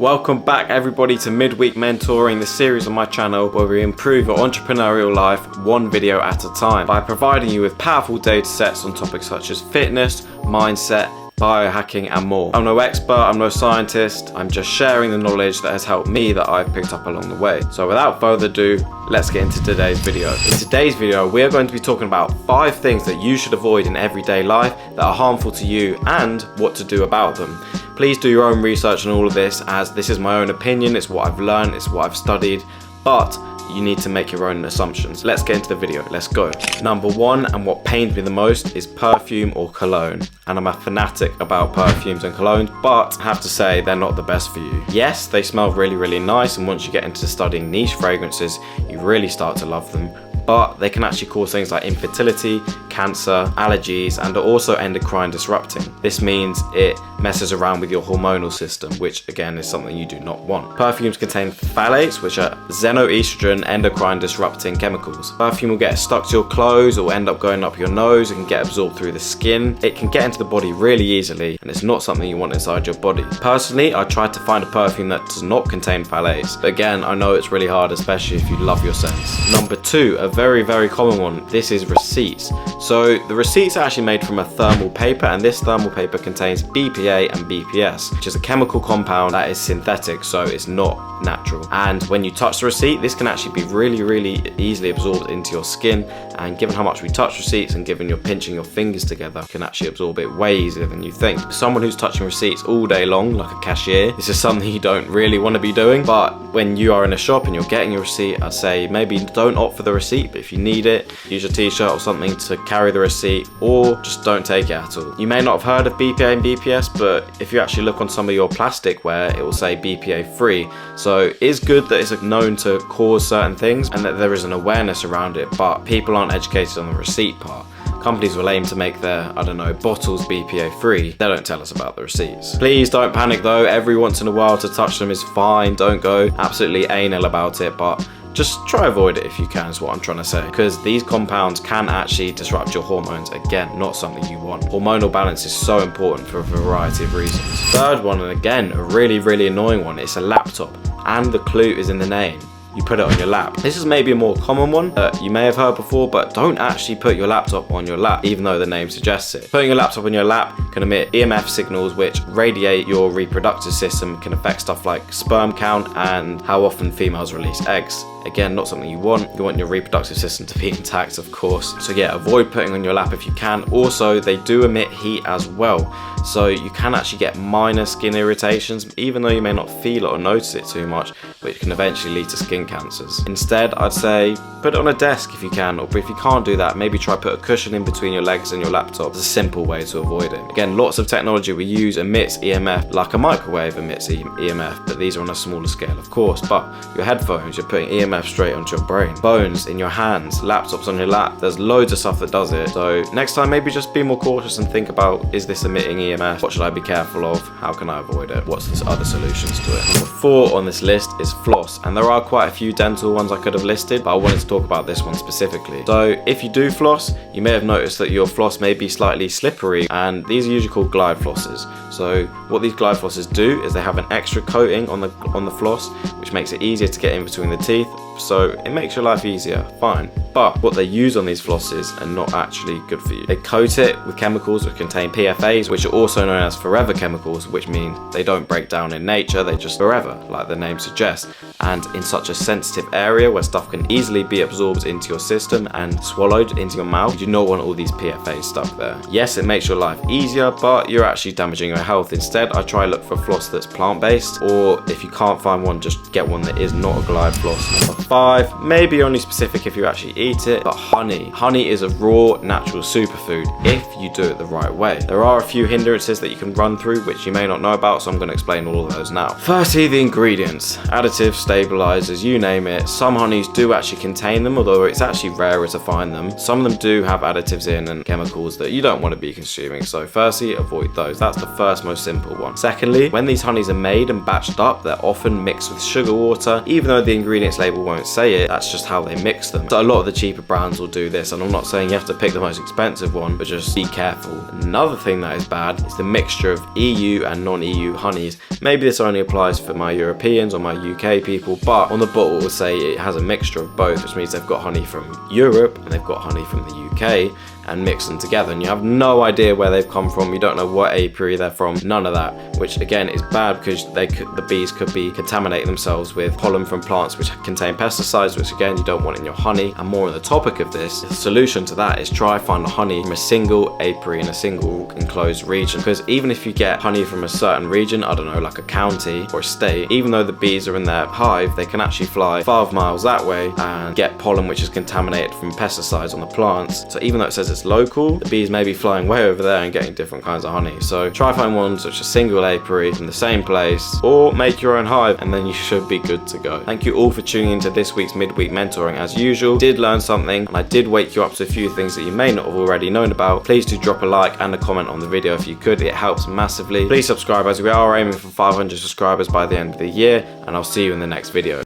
Welcome back everybody to Midweek Mentoring, the series on my channel where we improve your entrepreneurial life one video at a time by providing you with powerful data sets on topics such as fitness, mindset, biohacking and more. I'm no expert, I'm no scientist, I'm just sharing the knowledge that has helped me that I've picked up along the way. So without further ado, let's get into today's video. In today's video, we are going to be talking about 5 things that you should avoid in everyday life that are harmful to you and what to do about them. Please do your own research on all of this, as this is my own opinion, it's what I've learned, it's what I've studied, but you need to make your own assumptions. Let's get into the video, let's go. Number 1, and what pains me the most, is perfume or cologne. And I'm a fanatic about perfumes and colognes, but I have to say they're not the best for you. Yes, they smell really nice, and once you get into studying niche fragrances, you really start to love them. But they can actually cause things like infertility, cancer, allergies, and are also endocrine disrupting. This means it messes around with your hormonal system, which again is something you do not want. Perfumes contain phthalates, which are xenoestrogen endocrine disrupting chemicals. Perfume will get stuck to your clothes or end up going up your nose. It can get absorbed through the skin. It can get into the body really easily, and it's not something you want inside your body. Personally, I tried to find a perfume that does not contain phthalates, but again, I know it's really hard, especially if you love your scents. Number 2, a very common one. This is receipts. So the receipts are actually made from a thermal paper, and this thermal paper contains BPA and BPS, which is a chemical compound that is synthetic, so it's not natural. And when you touch the receipt, this can actually be really easily absorbed into your skin, and given how much we touch receipts and given you're pinching your fingers together, you can actually absorb it way easier than you think. Someone who's touching receipts all day long, like a cashier, this is something you don't really want to be doing. But when you are in a shop and you're getting your receipt, I'd say maybe don't opt for the receipt, but if you need it, use your t-shirt or something to carry the receipt, or just don't take it at all. You may not have heard of BPA and BPS, but if you actually look on some of your plasticware, it will say BPA free. So it's good that it's known to cause certain things and that there is an awareness around it, but people aren't educated on the receipt part. Companies will aim to make their, bottles BPA free. They don't tell us about the receipts. Please don't panic though, every once in a while to touch them is fine. Don't go absolutely anal about it, but just try avoid it if you can, is what I'm trying to say, because these compounds can actually disrupt your hormones. Again, not something you want. Hormonal balance is so important for a variety of reasons. Third one, and again, a really annoying one, it's a laptop, and the clue is in the name. You put it on your lap. This is maybe a more common one that you may have heard before, but don't actually put your laptop on your lap, even though the name suggests it. Putting your laptop on your lap can emit EMF signals which radiate your reproductive system, can affect stuff like sperm count and how often females release eggs. Again, not something you want. You want your reproductive system to be intact, of course. So yeah, avoid putting on your lap if you can. Also, they do emit heat as well, so you can actually get minor skin irritations, even though you may not feel it or notice it too much, which can eventually lead to skin cancers. Instead, I'd say put it on a desk if you can, or if you can't do that, maybe try put a cushion in between your legs and your laptop. It's a simple way to avoid it. Again, lots of technology we use emits EMF, like a microwave emits EMF, but these are on a smaller scale, of course. But your headphones, you're putting EMF straight onto your brain. Phones in your hands, laptops on your lap, there's loads of stuff that does it. So next time, maybe just be more cautious and think about, is this emitting EMF? What should I be careful of? How can I avoid it? What's the other solutions to it? Number 4 on this list is floss, and there are quite a few dental ones I could have listed, but I wanted to talk about this one specifically. So if you do floss, you may have noticed that your floss may be slightly slippery, and these are usually called glide flosses. So what these glide flosses do is they have an extra coating on the floss, which makes it easier to get in between the teeth. So it makes your life easier, fine. But what they use on these flosses are not actually good for you. They coat it with chemicals which contain PFAs, which are also known as forever chemicals, which mean they don't break down in nature, they just forever, like the name suggests. And in such a sensitive area where stuff can easily be absorbed into your system and swallowed into your mouth, you do not want all these PFAs stuck there. Yes, it makes your life easier, but you're actually damaging your health. Instead, I try look for floss that's plant-based, or if you can't find one, just get one that is not a glide floss. Number 5, maybe only specific if you actually eat it, but honey. Honey is a raw, natural superfood if you do it the right way. There are a few hindrances that you can run through, which you may not know about, so I'm going to explain all of those now. Firstly, the ingredients. Additives, stabilizers, you name it. Some honeys do actually contain them, although it's actually rarer to find them. Some of them do have additives in and chemicals that you don't want to be consuming, so firstly, avoid those. That's the first most simple one. Secondly, when these honeys are made and batched up, they're often mixed with sugar water, even though the ingredients label won't won't say it, that's just how they mix them. So a lot of the cheaper brands will do this, and I'm not saying you have to pick the most expensive one, but just be careful. Another thing that is bad is the mixture of EU and non-EU honeys. Maybe this only applies for my Europeans or my UK people, but on the bottle it will say it has a mixture of both, which means they've got honey from Europe and they've got honey from the UK and mix them together, and you have no idea where they've come from. You don't know what apiary they're from, none of that, which again is bad because the bees could be contaminating themselves with pollen from plants which contain pesticides, which again you don't want in your honey. And more on the topic of this, the solution to that is try find honey from a single apiary in a single enclosed region, because even if you get honey from a certain region, I don't know, like a county or a state, even though the bees are in their hive, they can actually fly 5 miles that way and get pollen which is contaminated from pesticides on the plants. So even though it says it's local, the bees may be flying way over there and getting different kinds of honey. So try find ones which are single apiary from the same place, or make your own hive, and then you should be good to go. Thank you all for tuning into this week's midweek mentoring. As usual, did learn something, and I did wake you up to a few things that you may not have already known about. Please do drop a like and a comment on the video if you could, it helps massively. Please subscribe as we are aiming for 500 subscribers by the end of the year, and I'll see you in the next video.